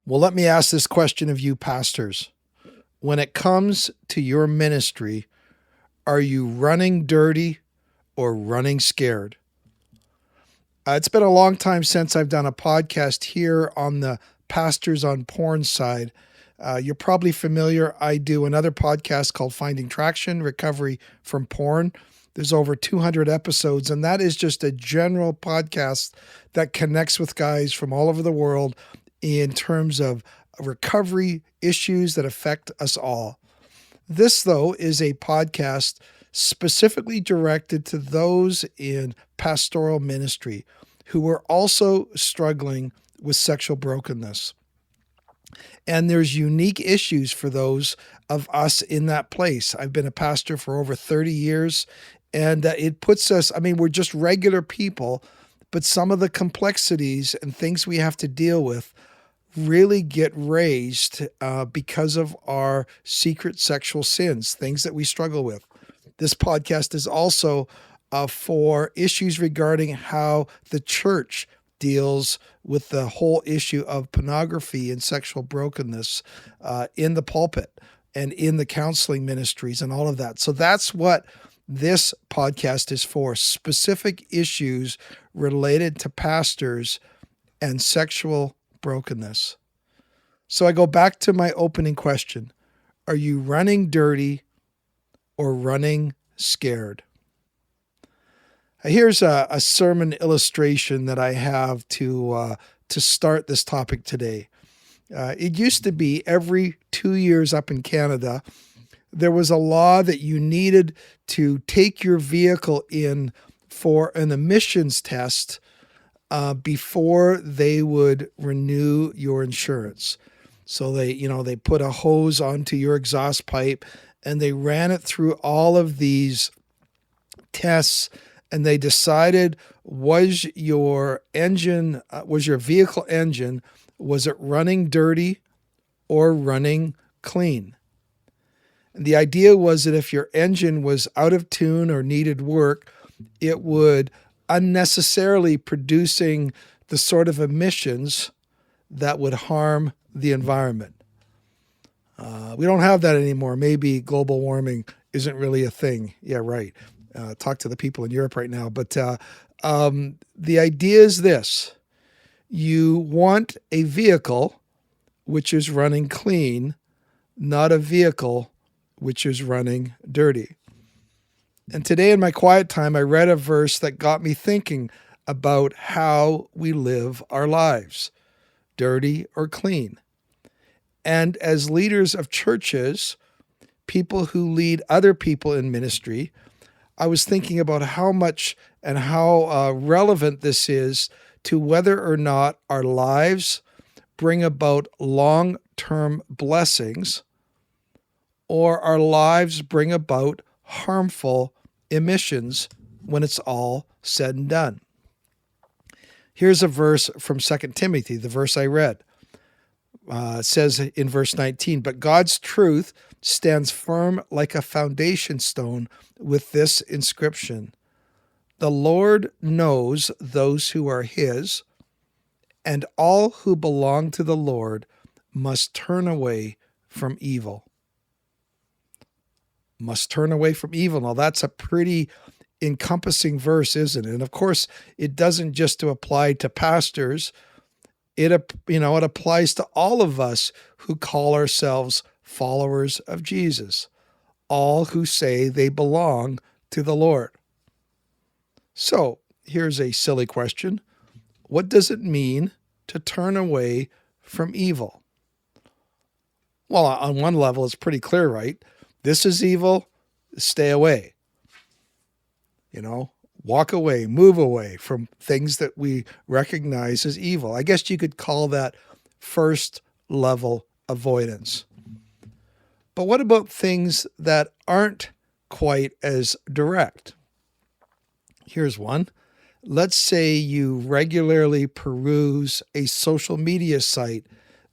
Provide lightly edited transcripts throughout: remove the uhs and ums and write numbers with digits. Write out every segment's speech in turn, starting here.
Well, let me ask this question of you, pastors. When it comes to your ministry, are you running dirty or running scared? It's been a long time since I've done a podcast here on the Pastors on Porn side. You're probably familiar. I do another podcast called Finding Traction, Recovery from Porn. There's over 200 episodes, and that is just a general podcast that connects with guys from all over the world in terms of recovery issues that affect us all. This, though, is a podcast specifically directed to those in pastoral ministry who are also struggling with sexual brokenness. And there's unique issues for those of us in that place. I've been a pastor for over 30 years, and it puts us, we're just regular people, but some of the complexities and things we have to deal with really get raised because of our secret sexual sins, things that we struggle with. This podcast is also for issues regarding how the church deals with the whole issue of pornography and sexual brokenness in the pulpit and in the counseling ministries and all of that. So that's what this podcast is for, specific issues related to pastors and sexual brokenness. So I go back to my opening question. Are you running dirty or running scared? Here's a sermon illustration that I have to start this topic today. It used to be every 2 years up in Canada, there was a law that you needed to take your vehicle in for an emissions test before they would renew your insurance. So they put a hose onto your exhaust pipe and they ran it through all of these tests, and they decided, was your vehicle engine, was it running dirty or running clean? And the idea was that if your engine was out of tune or needed work, it would unnecessarily producing the sort of emissions that would harm the environment. We don't have that anymore. Maybe global warming isn't really a thing. Yeah, right. Talk to the people in Europe right now. But the idea is this. You want a vehicle which is running clean, not a vehicle which is running dirty. And today in my quiet time, I read a verse that got me thinking about how we live our lives, dirty or clean. And as leaders of churches, people who lead other people in ministry, I was thinking about how much and how relevant this is to whether or not our lives bring about long-term blessings or our lives bring about harmful emissions when it's all said and done. Here's a verse from 2 Timothy, the verse I read. It says in verse 19, "But God's truth stands firm like a foundation stone with this inscription: The Lord knows those who are his, and all who belong to the Lord must turn away from evil." Must turn away from evil. Now that's a pretty encompassing verse, isn't it? And of course, it doesn't just apply to pastors. It applies to all of us who call ourselves followers of Jesus, all who say they belong to the Lord. So here's a silly question. What does it mean to turn away from evil? Well, on one level, it's pretty clear, right? This is evil, stay away. Walk away, move away from things that we recognize as evil. I guess you could call that first level avoidance. But what about things that aren't quite as direct? Here's one. Let's say you regularly peruse a social media site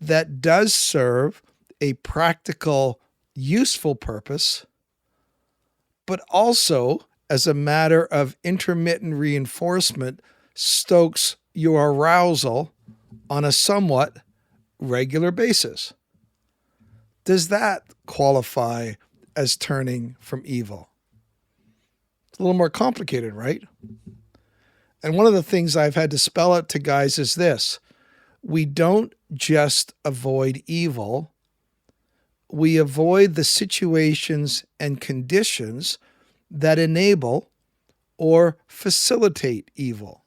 that does serve a practical, useful purpose, but also as a matter of intermittent reinforcement, stokes your arousal on a somewhat regular basis. Does that qualify as turning from evil? It's a little more complicated, right? And one of the things I've had to spell out to guys is this: we don't just avoid evil, we avoid the situations and conditions that enable or facilitate evil.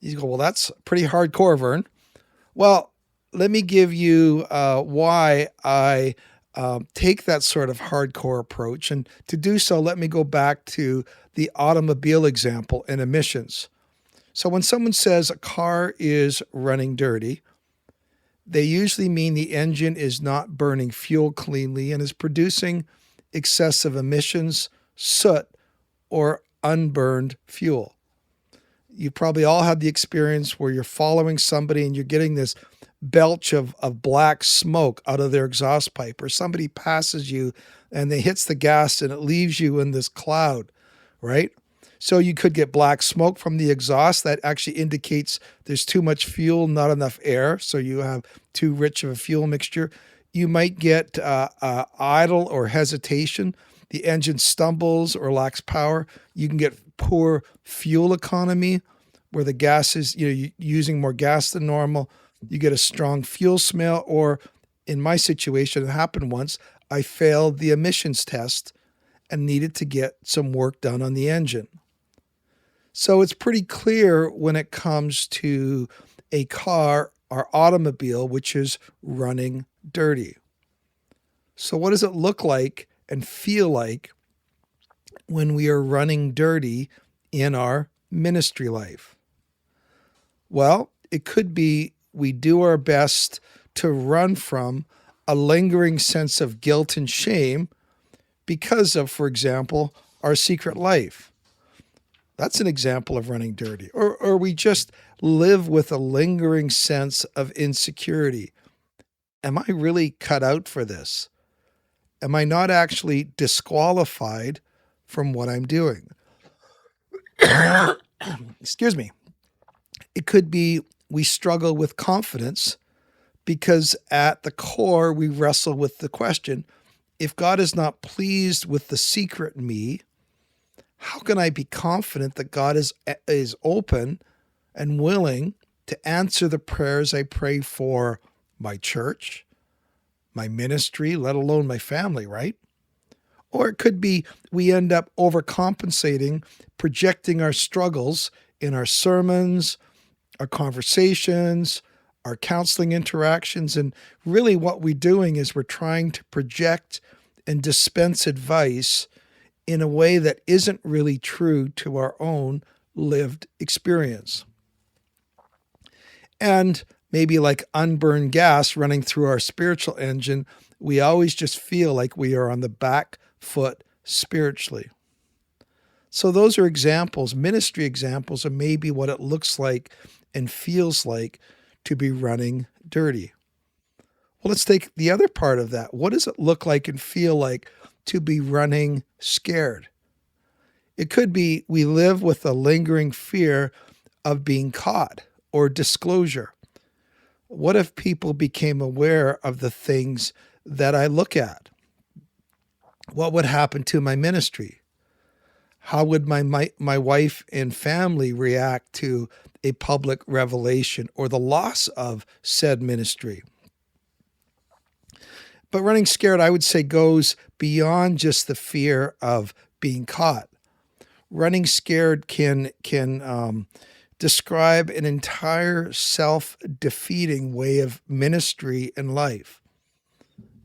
You go, well, that's pretty hardcore, Vern. Well, let me give you why I take that sort of hardcore approach. And to do so, let me go back to the automobile example in emissions. So when someone says a car is running dirty, they usually mean the engine is not burning fuel cleanly and is producing excessive emissions, soot, or unburned fuel. You probably all had the experience where you're following somebody and you're getting this belch of black smoke out of their exhaust pipe, or somebody passes you and they hits the gas and it leaves you in this cloud, right? So you could get black smoke from the exhaust. That actually indicates there's too much fuel, not enough air. So you have too rich of a fuel mixture. You might get idle or hesitation. The engine stumbles or lacks power. You can get poor fuel economy where the gas is, using more gas than normal. You get a strong fuel smell, or in my situation, it happened once, I failed the emissions test and needed to get some work done on the engine. So it's pretty clear when it comes to a car or automobile which is running dirty. So what does it look like and feel like when we are running dirty in our ministry life? Well, it could be we do our best to run from a lingering sense of guilt and shame because of, for example, our secret life. That's an example of running dirty. Or we just live with a lingering sense of insecurity. Am I really cut out for this? Am I not actually disqualified from what I'm doing? Excuse me. It could be we struggle with confidence because at the core, we wrestle with the question, if God is not pleased with the secret me, how can I be confident that God is open and willing to answer the prayers I pray for my church, my ministry, let alone my family, right? Or it could be we end up overcompensating, projecting our struggles in our sermons, our conversations, our counseling interactions. And really what we're doing is we're trying to project and dispense advice in a way that isn't really true to our own lived experience. And maybe like unburned gas running through our spiritual engine, we always just feel like we are on the back foot spiritually. So those are examples, ministry examples of maybe what it looks like and feels like to be running dirty. Well, let's take the other part of that. What does it look like and feel like to be running scared? It could be we live with a lingering fear of being caught or disclosure. What if people became aware of the things that I look at? What would happen to my ministry? How would my wife and family react to a public revelation or the loss of said ministry? But running scared, I would say, goes beyond just the fear of being caught. Running scared can describe an entire self-defeating way of ministry and life.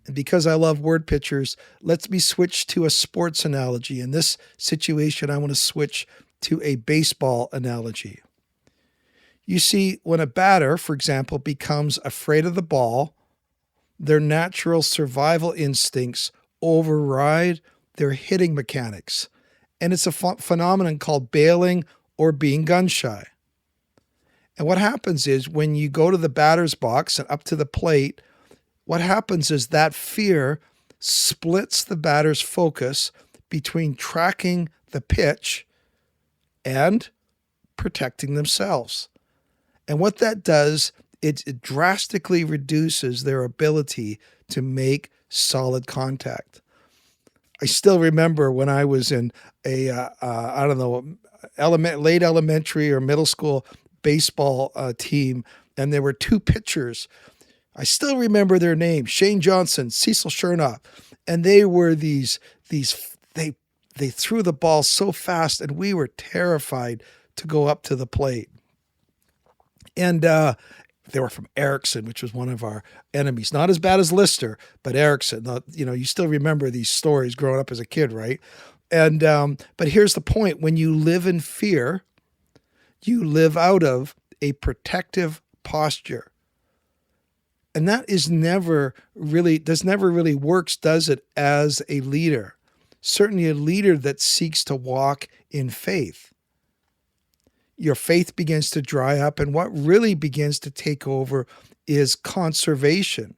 And because I love word pictures, let me switch to a sports analogy. In this situation, I want to switch to a baseball analogy. You see, when a batter, for example, becomes afraid of the ball, their natural survival instincts override their hitting mechanics. And it's a phenomenon called bailing or being gun shy. And what happens is when you go to the batter's box and up to the plate, what happens is that fear splits the batter's focus between tracking the pitch and protecting themselves. And what that does it drastically reduces their ability to make solid contact. I still remember when I was in a, I don't know, late elementary or middle school baseball team, and there were two pitchers. I still remember their names: Shane Johnson, Cecil Chernoff, and they were they threw the ball so fast, and we were terrified to go up to the plate. And they were from Erickson, which was one of our enemies. Not as bad as Lister, but Erickson. You still remember these stories growing up as a kid, right? And but here's the point: when you live in fear, you live out of a protective posture. And that never really works, does it, as a leader? Certainly a leader that seeks to walk in faith. Your faith begins to dry up, and what really begins to take over is conservation,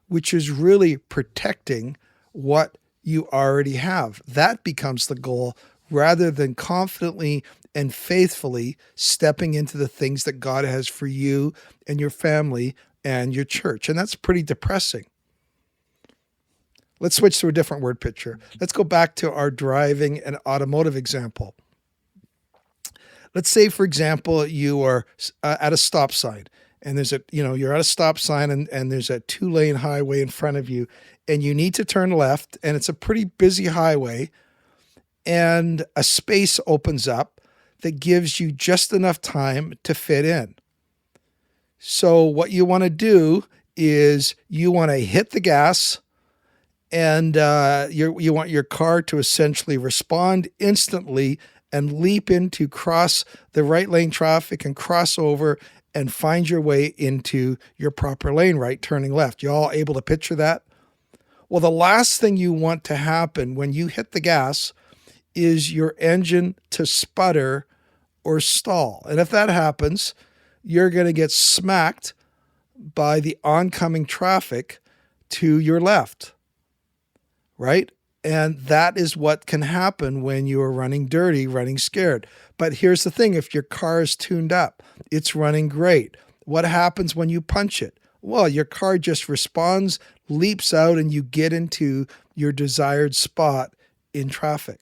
which is really protecting what you already have. That becomes the goal, rather than confidently and faithfully stepping into the things that God has for you and your family and your church. And that's pretty depressing. Let's switch to a different word picture. Let's go back to our driving and automotive example. Let's say, for example, you are at a stop sign, and you're at a stop sign, and there's a 2-lane highway in front of you, and you need to turn left, and it's a pretty busy highway, and a space opens up that gives you just enough time to fit in. So what you want to do is you want to hit the gas, and you want your car to essentially respond instantly and leap into cross the right lane traffic and cross over and find your way into your proper lane, right, turning left. You all able to picture that? Well, the last thing you want to happen when you hit the gas is your engine to sputter or stall. And if that happens, you're going to get smacked by the oncoming traffic to your left, right? And that is what can happen when you are running dirty, running scared. But here's the thing: if your car is tuned up, it's running great. What happens when you punch it? Well, your car just responds, leaps out, and you get into your desired spot in traffic.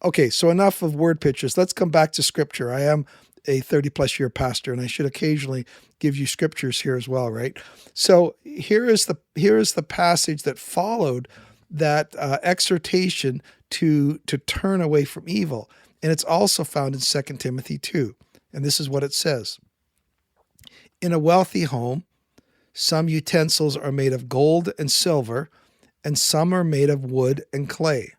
Okay, so enough of word pictures. Let's come back to scripture. I am a 30-plus year pastor, and I should occasionally give you scriptures here as well, right? So here is the passage that followed that exhortation to turn away from evil. And it's also found in 2 Timothy 2. And this is what it says. In a wealthy home, some utensils are made of gold and silver, and some are made of wood and clay.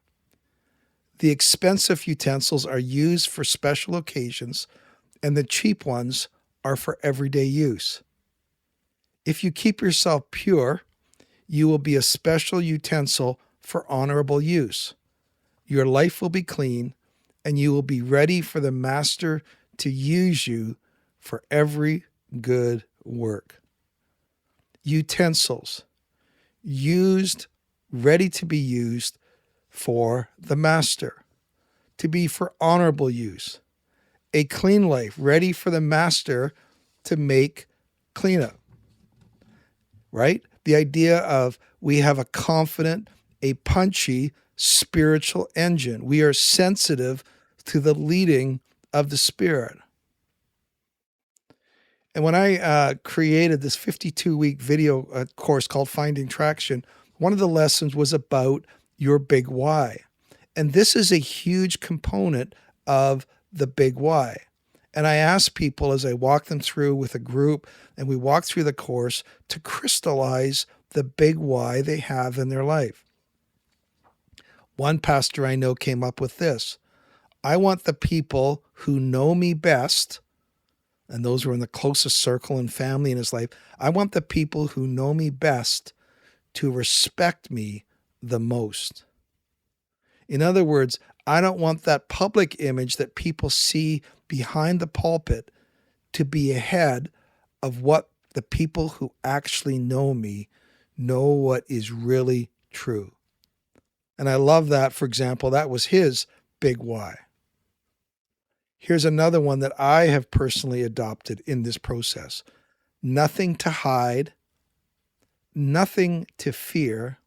The expensive utensils are used for special occasions, and the cheap ones are for everyday use. If you keep yourself pure, you will be a special utensil for honorable use. Your life will be clean, and you will be ready for the master to use you for every good work. Utensils, used, ready to be used for the master, to be for honorable use. A clean life, ready for the master to make cleanup, right? The idea of we have a confident, a punchy spiritual engine. We are sensitive to the leading of the Spirit. And when I created this 52-week video course called Finding Traction, one of the lessons was about your big why. And this is a huge component of the big why. And I ask people as I walk them through with a group and we walk through the course to crystallize the big why they have in their life. One pastor I know came up with this: I want the people who know me best, and those were in the closest circle and family in his life, I want the people who know me best to respect me the most. In other words, I don't want that public image that people see behind the pulpit to be ahead of what the people who actually know me know what is really true. And I love that, for example, that was his big why. Here's another one that I have personally adopted in this process. Nothing to hide, nothing to fear,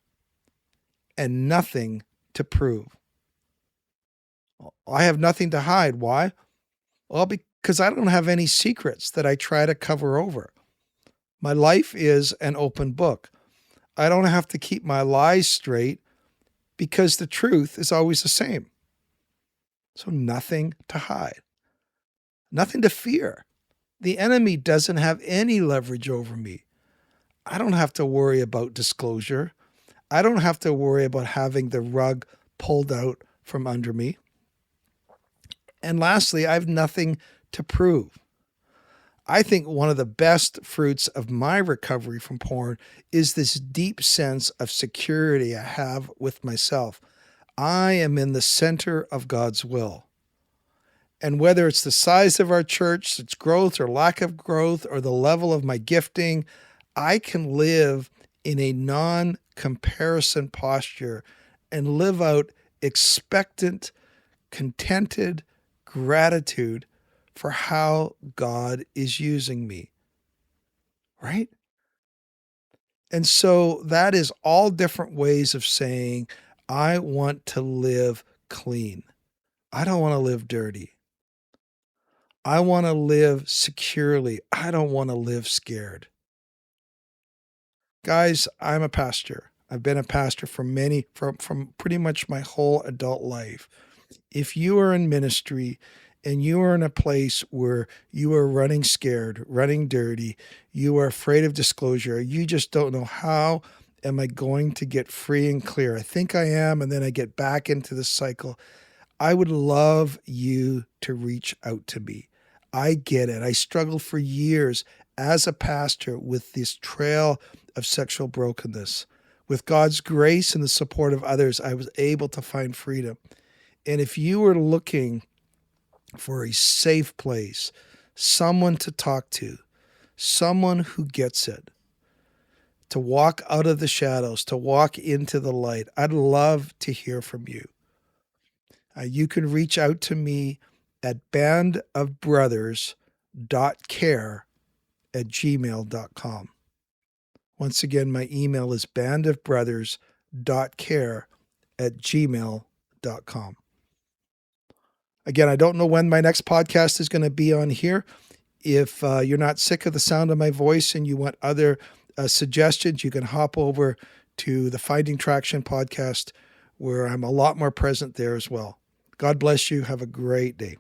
and nothing to prove. I have nothing to hide. Why? Well, because I don't have any secrets that I try to cover over. My life is an open book. I don't have to keep my lies straight because the truth is always the same. So nothing to hide, nothing to fear. The enemy doesn't have any leverage over me. I don't have to worry about disclosure. I don't have to worry about having the rug pulled out from under me. And lastly, I have nothing to prove. I think one of the best fruits of my recovery from porn is this deep sense of security I have with myself. I am in the center of God's will. And whether it's the size of our church, its growth or lack of growth, or the level of my gifting, I can live in a non-comparison posture and live out expectant, contented gratitude for how God is using me, right? And so that is all different ways of saying, I want to live clean. I don't want to live dirty. I want to live securely. I don't want to live scared. Guys, I'm a pastor. I've been a pastor from pretty much my whole adult life. If you are in ministry and you are in a place where you are running scared, running dirty, you are afraid of disclosure, you just don't know, how am I going to get free and clear? I think I am, and then I get back into the cycle. I would love you to reach out to me. I get it. I struggled for years as a pastor with this trail of sexual brokenness. With God's grace and the support of others, I was able to find freedom. And if you are looking for a safe place, someone to talk to, someone who gets it, to walk out of the shadows, to walk into the light, I'd love to hear from you. You can reach out to me at bandofbrothers.care@gmail.com. Once again, my email is bandofbrothers.care@gmail.com. Again, I don't know when my next podcast is going to be on here. If you're not sick of the sound of my voice and you want other suggestions, you can hop over to the Finding Traction podcast, where I'm a lot more present there as well. God bless you. Have a great day.